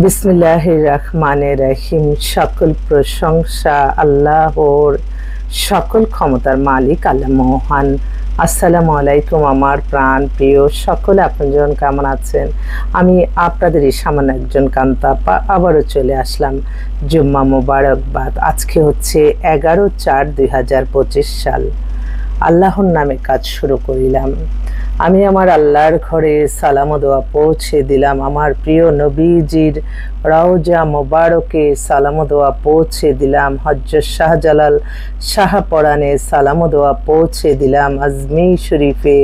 বিসমিল্লাহির রহমানির রহিম। সকল প্রশংসা আল্লাহর, সকল ক্ষমতার মালিক আল্লাহ মহান। আসসালামু আলাইকুম আমার প্রাণ প্রিয় সকল আপনজন, কেমন আছেন? আমি আপনাদেরই সামান্য একজন কান্তাপা আবারও চলে আসলাম। জুম্মা মোবারকবাদ। আজকে হচ্ছে 11/4/2025 সাল। আল্লাহর নামে কাজ শুরু করিলাম। আমি আমার আল্লাহর ঘরে সালাম ও দোয়া পৌঁছে দিলাম। আমার প্রিয় নবীজির রওজা মোবারকে সালাম ও দোয়া পৌঁছে দিলাম। হযরত শাহজালাল শাহপরানে সালাম ও দোয়া পৌঁছে দিলাম। আজমির শরীফে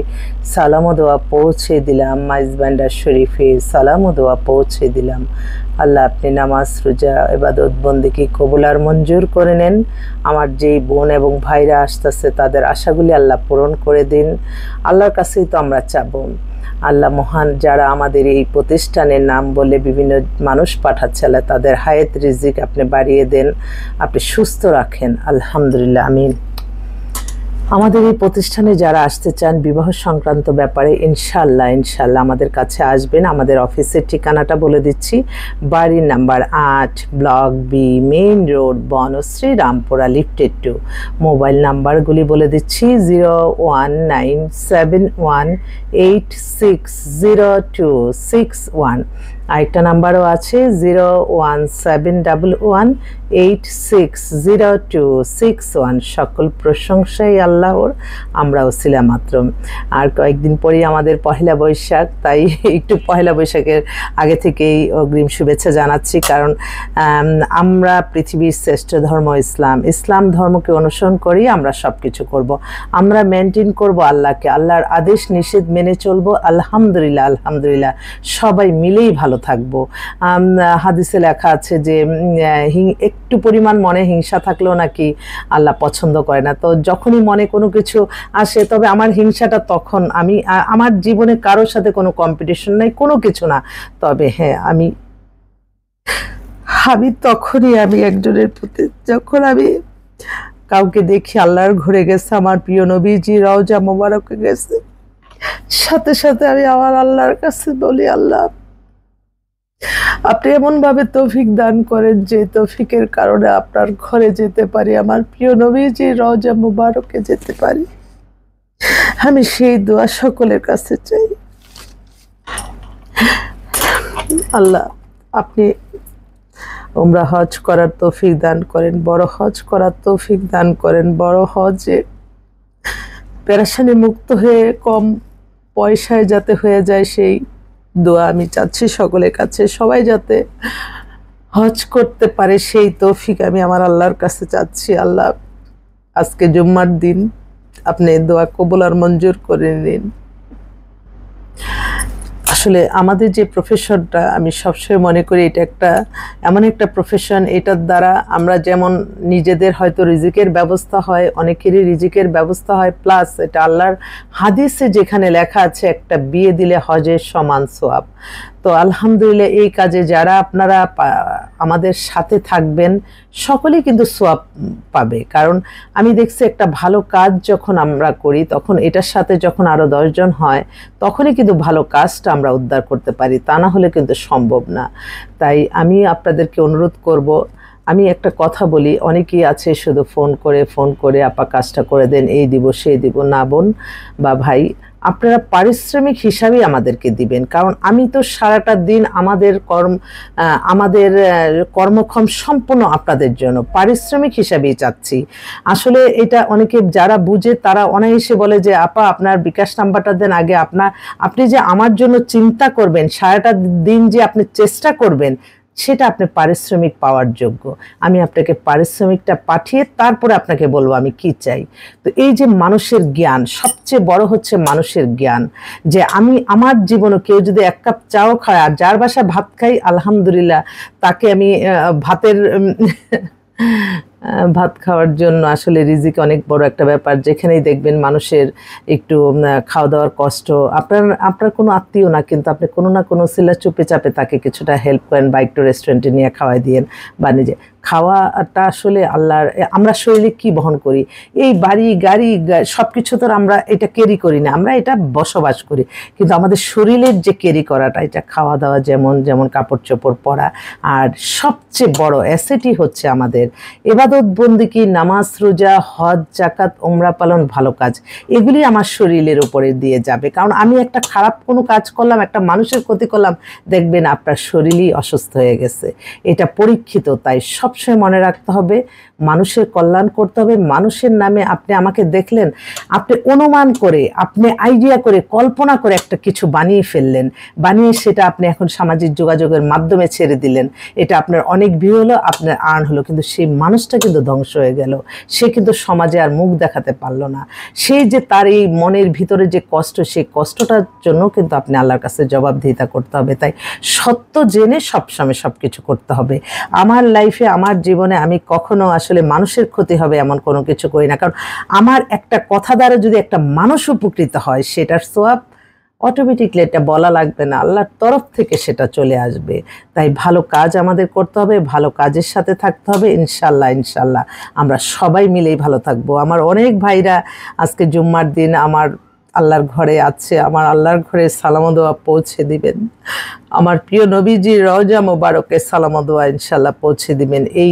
সালাম ও দোয়া পৌঁছে দিলাম। মাইজবান্ডার শরীফে সালাম ও দোয়া পৌঁছে দিলাম। আল্লাহ আপনি নামাজ রোজা ইবাদত বন্দেগী কবুল আর মঞ্জুর করে নেন। আমার যেই বোন এবং ভাইরা আসতেছে তাদের আশাগুলি আল্লাহ পূরণ করে দিন। আল্লাহর কাছেই তো আমরা চাবো। আল্লাহ মহান, যারা আমাদের এই প্রতিষ্ঠানের নাম বলে বিভিন্ন মানুষ পাঠাচ্ছে, আল্লাহ তাদের হায়াত রিজিক আপনি বাড়িয়ে দেন, আপনি সুস্থ রাখেন। আলহামদুলিল্লাহ, আমিন। আমাদের এই প্রতিষ্ঠানে যারা আসতে চান বিবাহ সংক্রান্ত ব্যাপারে, ইনশাল্লাহ আমাদের কাছে আসবেন। আমাদের অফিসের ঠিকানাটা বলে দিচ্ছি। বাড়ির number 8, block B, main road, Banasree, Rampura, লিফটেড 2। মোবাইল নাম্বারগুলি বলে দিচ্ছি: 01971860261। আরেকটা নাম্বারও আছে 01711860261। সকল প্রশংসাই আল্লাহর, আমরাও ছিলাম মাত্র। আর কয়েকদিন পরেই আমাদের পহেলা বৈশাখ, তাই একটু পহেলা বৈশাখের আগে থেকেই অগ্রিম শুভেচ্ছা জানাচ্ছি। কারণ আমরা পৃথিবীর শ্রেষ্ঠ ধর্ম ইসলাম ধর্মকে অনুসরণ করেই আমরা সব কিছু করবো। আমরা মেনটেন করব আল্লাহকে, আল্লাহর আদেশ নিষেধ মেনে চলবো। আলহামদুলিল্লাহ সবাই মিলেই ভালো থাকবো। হাদিসে লেখা আছে যে একটু পরিমাণ মনে হিংসা থাকলেও নাকি আল্লাহ পছন্দ করে না। তো যখনই মনে কোনো কিছু আসে, তবে আমার হিংসাটা তখন, আমার জীবনে কারোর সাথে কোনো কম্পিটিশন নাই, কোনো কিছু না। তবে হ্যাঁ, আমি তখনই একজনের প্রতি, যখন আমি কাউকে দেখি আল্লাহর ঘরে গেছে, আমার প্রিয় নবীজি রওজা মোবারকে গেছে, সাথে সাথে আমি আমার আল্লাহর কাছে বলি, আল্লাহ আপনি এমনভাবে তৌফিক দান করেন যে তৌফিকের কারণে আপনার ঘরে যেতে পারি, আমার প্রিয় নবীজি রওজা মোবারকে যেতে পারি। আমি সেই দোয়া সকলের কাছে চাই। আল্লাহ আপনি উমরা হজ করার তৌফিক দান করেন, বড় হজ করার তৌফিক দান করেন। বড় হজে পেরেশানি মুক্ত হয়ে কম পয়সায় যাতে হয়ে যায়, সেই দোয়া আমি চাচ্ছি সকলের কাছে। সবাই যাতে হজ করতে পারে, সেই তৌফিক আমি আমার আল্লাহর কাছে চাচ্ছি। আল্লাহ আজকে জুম্মার দিন, আপনি দোয়া কবুল আর মঞ্জুর করে নিন। আসলে আমাদের যে প্রফেশনটা, আমি সবসময় মনে করি এটা এমন একটা প্রফেশন, এটার দ্বারা আমরা যেমন নিজেদের হয়তো রিজিকের ব্যবস্থা হয়, অনেকেরই রিজিকের ব্যবস্থা হয়, প্লাস এটা আল্লাহর হাদিসে যেখানে লেখা আছে একটা বিয়ে দিলে হজের সমান সওয়াব। তো আলহামদুলিল্লাহ, এই কাজে যারা আপনারা আমাদের সাথে থাকবেন সকলেই কিন্তু সওয়াব পাবে। কারণ আমি দেখছি একটা ভালো কাজ যখন আমরা করি, তখন এটার সাথে যখন আরও 10 জন হয়, তখনই কিন্তু ভালো কাজটা আমরা উদ্ধার করতে পারি, তা না হলে কিন্তু সম্ভব না। তাই আমি আপনাদেরকে অনুরোধ করব, আমি একটা কথা বলি, অনেকেই আছে শুধু ফোন করে আপা কাজটা করে দেন, এই দিব সেই দিব। না বোন বা ভাই, আপনারা পারিশ্রমিক হিসাবেই আমাদেরকে দিবেন। কারণ আমি তো সারাটা দিন আমাদের কর্মক্ষম সম্পূর্ণ আপনাদের জন্য পারিশ্রমিক হিসাবেই চাচ্ছি। আসলে এটা অনেকে যারা বুঝে তারা অনায়াসে বলে যে আপা আপনার বিকাশ নাম্বারটা দেন আগে, আপনি যে আমার জন্য চিন্তা করবেন, সারাটা দিন যে আপনি চেষ্টা করবেন, সেটা আপনি পারিশ্রমিক পাওয়ার যোগ্য। আমি আপনাকে পারিশ্রমিকটা পাঠিয়ে তারপরে আপনাকে বলবো আমি কি চাই। তো এই যে মানুষের জ্ঞান, সবচেয়ে বড় হচ্ছে মানুষের জ্ঞান, যে আমি আমার জীবনে কেউ যদি 1 কাপ চাও খায়, আর যার বাসায় ভাত খাই আলহামদুলিল্লাহ, তাকে আমি ভাত খাওয়ার জন্য, আসলে রিজিক অনেক বড় একটা ব্যাপার। যেখানেই দেখবেন মানুষের একটু খাওয়া দাওয়ার কষ্ট, আপনার কোনো আত্মীয় না, কিন্তু আপনি কোনো না কোনো সিলা চুপে চাপে তাকে কিছুটা হেল্প করেন, বা একটু রেস্টুরেন্টে নিয়ে খাওয়াই দিয়েন, বা নিজে খাওয়াটা আসলে আল্লাহর, আমরা শরীরে কি বহন করি, এই বাড়ি গাড়ি সব কিছু তো আমরা এটা ক্যারি করি না, আমরা এটা বসবাস করি, কিন্তু আমাদের শরীরের যে ক্যারি করাটা, এটা খাওয়া দাওয়া, যেমন যেমন কাপড় চোপড় পরা, আর সবচেয়ে বড় অ্যাসেটই হচ্ছে আমাদের ইবাদত বন্দেগী, নামাজ রোজা হজ জাকাত ওমরা পালন, ভালো কাজ, এগুলি আমার শরীরের উপরে দিয়ে যাবে। কারণ আমি একটা খারাপ কোনো কাজ করলাম, একটা মানুষের ক্ষতি করলাম, দেখবেন আপনার শরীরই অসুস্থ হয়ে গেছে। এটা পরীক্ষিত, তাই সবসময় মনে রাখতে হবে মানুষের কল্যাণ করতে হবে। মানুষের নামে আপনি আমাকে দেখলেন, আপনি অনুমান করে, আপনি আইডিয়া করে, কল্পনা করে একটা কিছু বানিয়ে ফেললেন, বানিয়ে সেটা আপনি এখন সামাজিক যোগাযোগের মাধ্যমে ছেড়ে দিলেন, এটা আপনার অনেক ভিউ হলো, আপনার আর্ন হলো, কিন্তু সেই মানুষটা কিন্তু ধ্বংস হয়ে গেল, সে কিন্তু সমাজে আর মুখ দেখাতে পারলো না। সেই যে তার এই মনের ভিতরে যে কষ্ট, সেই কষ্টটার জন্য কিন্তু আপনি আল্লাহর কাছে জবাবদিহিতা করতে হবে। তাই সত্য জেনে সবসময় সব কিছু করতে হবে। আমার লাইফে, আমার জীবনে আমি কখনো আসলে মানুষের ক্ষতি হবে এমন কোনো কিছু করি না, কারণ আমার একটা কথা দ্বারা যদি একটা মানুষ উপকৃত হয়, সেটার সোয়াব অটোমেটিকলি, এটা বলা লাগবে না, আল্লাহর তরফ থেকে সেটা চলে আসবে। তাই ভালো কাজ আমাদের করতে হবে, ভালো কাজের সাথে থাকতে হবে, ইনশাল্লাহ ইনশাল্লাহ আমরা সবাই মিলেই ভালো থাকবো। আমার অনেক ভাইরা আজকে জুম্মার দিন আমার আল্লাহর ঘরে আছে, আমার আল্লাহর ঘরে সালাম দোয়া পৌঁছে দিবেন, আমার প্রিয় নবীজির রওজা মোবারকে সালাম দোয়া ইনশাল্লাহ পৌঁছে দিবেন, এই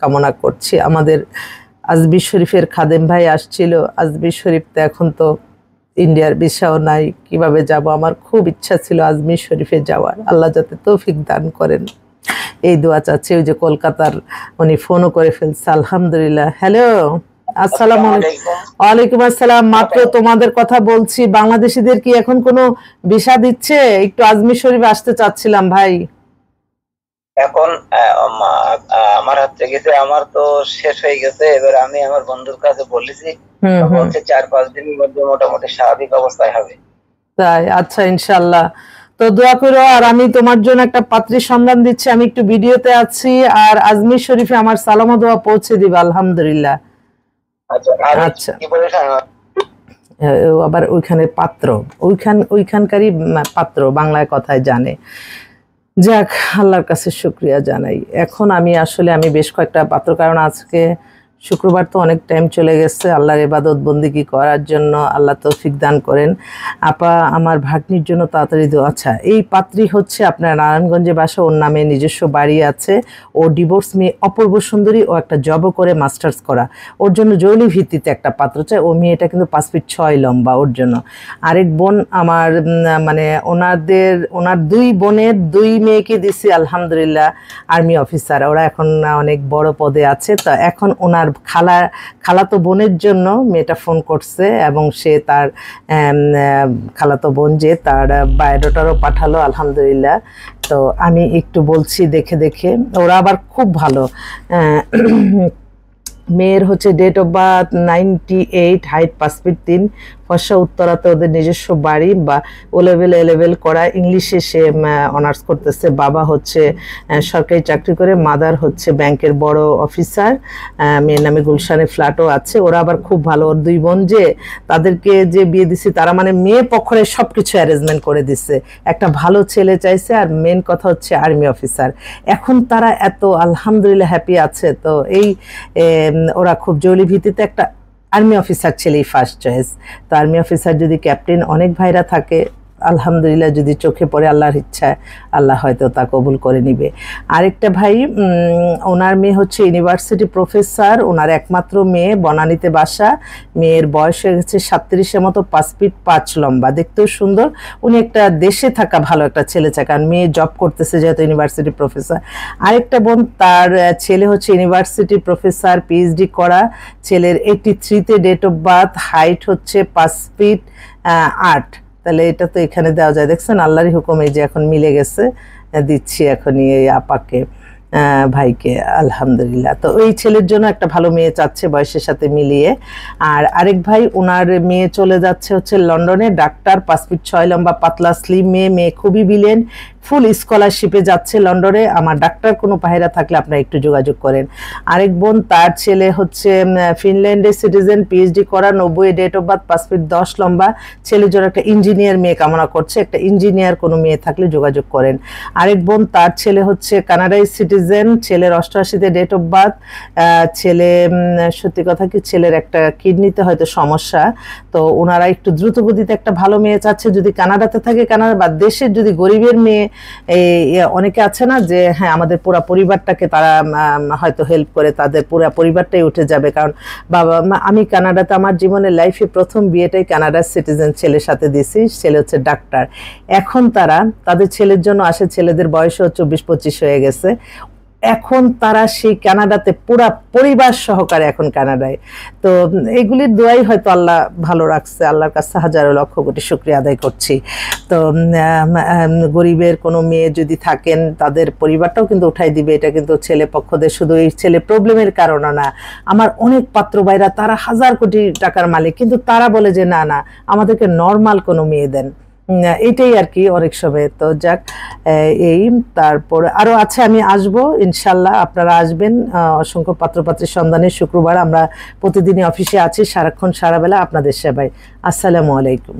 কামনা করছি। আমাদের আজমির শরীফের খাদেম ভাই আসছিল, আজমির শরীফ তো এখন তো ইন্ডিয়ার ভিসাও নাই, কিভাবে যাব, আমার খুব ইচ্ছা ছিল আজমির শরীফে যাওয়ার, আল্লাহ যাতে তৌফিক দান করেন, এই দোয়া চাচ্ছি। ওই যে কলকাতার উনি ফোনও করে ফেলছে, আলহামদুলিল্লাহ। হ্যালো, আসসালামু আলাইকুম। ওয়ালাইকুম আসসালাম। মাত্র তোমাদের কথা বলছি, বাংলাদেশিদের কি এখন কোনো ভিসা দিচ্ছে? একটু আজমির শরীফ আসতে চাচ্ছিলাম ভাই। এখন আমার হাত থেকে গেছে, আমার তো শেষ হয়ে গেছে, এবার আমি আমার বন্ধুর কাছে বলেছি, বলছে 4-5 দিনের মধ্যে মোটামুটি স্বাভাবিক অবস্থায় হবে। তাই? আচ্ছা, ইনশাআল্লাহ। তো দোয়া করো, আর আমি তোমার জন্য একটা পাত্রীর সন্ধান দিচ্ছি, আমি একটু ভিডিওতে আছি, আর আজমির শরীফে আমার সালাম ও দোয়া পৌঁছে দিবা, আলহামদুলিল্লাহ। আচ্ছা, কি বলে আবার ওইখানে পাত্র, ওইখানকারই পাত্র বাংলায় কথায় জানে। যাক, আল্লাহর কাছে শুকরিয়া জানাই। এখন আমি বেশ কয়েকটা পাত্র, কারণ আজকে শুক্রবার তো অনেক টাইম চলে গেছে, আল্লাহর ইবাদত বন্দেগী করার জন্য আল্লাহ তৌফিক দান করেন। আপা আমার ভাগ্নির জন্য তাড়াতাড়ি দোয়া। আচ্ছা, এই পাত্রী হচ্ছে আপনার নারায়ণগঞ্জে বাসা, ওর নামে নিজস্ব বাড়ি আছে, ও ডিভোর্স মেয়ে, অপূর্ব সুন্দরী, ও একটা জবও করে, মাস্টার্স করা, ওর জন্য জরুরি ভিত্তিতে একটা পাত্র চাই। ও মেয়েটা কিন্তু 5 ফিট 6 লম্বা, ওর জন্য। আরেক বোন আমার, মানে ওনার 2 বোনের 2 মেয়েকে দিছি, আলহামদুলিল্লাহ আর্মি অফিসার, ওরা এখন অনেক বড় পদে আছে। তো এখন ওনার খালাতো বোনের জন্য মেয়েটা ফোন করছে, এবং সে তার খালাতো বোন যে তার বায়োডাটারও পাঠালো, আলহামদুলিল্লাহ। তো আমি একটু বলছি দেখে দেখে, ওরা আবার খুব ভালো। মেয়ের হচ্ছে date of birth 98, height 5 feet 3, ফর্সা, উত্তরাতে ওদের নিজস্ব বাড়ি, বা ও লেভেল করা, ইংলিশে সে অনার্স করতেছে। বাবা হচ্ছে সরকারি চাকরি করে, মাদার হচ্ছে ব্যাংকের বড় অফিসার, মেয়ের নামে গুলশানে ফ্ল্যাটও আছে। ওরা আবার খুব ভালো, ওর 2 বোন যে তাদেরকে যে বিয়ে দিছি, তারা মানে মেয়ে পক্ষে সব কিছু অ্যারেঞ্জমেন্ট করে দিচ্ছে, একটা ভালো ছেলে চাইছে, আর মেন কথা হচ্ছে আর্মি অফিসার। এখন তারা এত আলহামদুলিল্লাহ হ্যাপি আছে। তো এই ওরা খুব জরুরি ভিত্তিতে একটা আর্মি অফিসার ছেলেই ফার্স্ট চয়েস। তো আর্মি অফিসার যদি ক্যাপ্টেন, অনেক ভাইরা থাকে, আলহামদুলিল্লাহ যদি চোখে পড়ে আল্লাহর ইচ্ছায়, আল্লাহ হয়তো তা কবুল করে নিবে। আরেকটা ভাই, ওনার মেয়ে হচ্ছে ইউনিভার্সিটি প্রফেসর, ওনার একমাত্র মেয়ে, বনানীতে বাসা, মেয়ের বয়স হয়ে গেছে 37-এর মতো, 5 ফিট 5 লম্বা, দেখতেও সুন্দর। উনি একটা দেশে থাকা ভালো একটা ছেলে চায়, কারণ মেয়ে জব করতেছে যেহেতু ইউনিভার্সিটি প্রফেসর। আরেকটা বোন, তার ছেলে হচ্ছে ইউনিভার্সিটি প্রফেসর, পিএইচডি করা, ছেলের 83-তে ডেট অফ বার্থ, হাইট হচ্ছে 5 ফিট 8। তাহলে এটা তো এখানে দেওয়া যায়, দেখছেন আল্লাহরই হুকুম, এই যে এখন মিলে গেছে, দিচ্ছি এখনই এই আপাকে, ভাইকে, আলহামদুলিল্লাহ। তো ওই ছেলের জন্য একটা ভালো মেয়ে চাচ্ছে বয়সের সাথে মিলিয়ে। আর আরেক ভাই, ওনার মেয়ে চলে যাচ্ছে হচ্ছে লন্ডনে, ডাক্তার, 5 ফিট 6 লম্বা, পাতলা স্লিম মেয়ে, মেয়ে খুবই বিলেন, ফুল স্কলারশিপে যাচ্ছে লন্ডনে। আমার ডাক্তার কোনো পায়রা থাকলে আপনারা একটু যোগাযোগ করেন। আরেক বোন, তার ছেলে হচ্ছে ফিনল্যান্ডের সিটিজেন, পিএইচডি করা, 90 ডেট অফ বার্থ, 5 ফিট 10 লম্বা, ছেলের জন্য একটা ইঞ্জিনিয়ার মেয়ে কামনা করছে। একটা ইঞ্জিনিয়ার কোনো মেয়ে থাকলে যোগাযোগ করেন। আরেক বোন, তার ছেলে হচ্ছে কানাডায় সিটিজেন, ছেলের 88তে ডেট অফ বার্থ, ছেলে সত্যি কথা কি ছেলের একটা কিডনিতে হয়তো সমস্যা, তো ওনারা একটু দ্রুত গতিতে একটা ভালো মেয়ে চাচ্ছে। যদি কানাডাতে থাকে, কানাডা বা দেশের যদি গরিবের মেয়ে, অনেকে আছে না যে হ্যাঁ আমাদের পুরো পরিবারটাকে তারা হয়তো হেল্প করে, তাদের পুরো পরিবারটাই উঠে যাবে। কারণ বাবা আমি কানাডাতে আমার জীবনের লাইফে প্রথম বিয়েটাই কানাডার সিটিজেন ছেলের সাথে দিছি। ছেলে হচ্ছে ডাক্তার। এখন তারা তাদের ছেলের জন্য আসে, ছেলেদের বয়সও 24-25 হয়ে গেছে। এখন তারা সেই কানাডাতে পুরা পরিবার সহকারে এখন কানাডায়। তো এগুলির দোয়াই হয়তো আল্লাহ ভালো রাখছে, আল্লাহর কাছে হাজারো লক্ষ কোটি শুকরিয়া আদায় করছি। তো গরিবের কোনো মেয়ে যদি থাকেন, তাদের পরিবারটাও কিন্তু উঠাই দিবে। এটা কিন্তু ছেলে পক্ষদের শুধু এই ছেলে প্রবলেমের কারণে না, আমার অনেক পাত্র ভাইরা তারা হাজার কোটি টাকার মালিক, কিন্তু তারা বলে যে না না আমাদেরকে নর্মাল কোনো মেয়ে দেন। এটাই আর কি অনেক সময়। তো যাক, এই তারপরে আরো আছে, আমি আসবো ইনশাল্লাহ, আপনারা আসবেন। অসংখ্য পাত্রপাত্রীর সন্ধানে শুক্রবার আমরা প্রতিদিনই অফিসে আছি, সারাক্ষণ সারা বেলা আপনাদের সেবায়। আসসালামু আলাইকুম।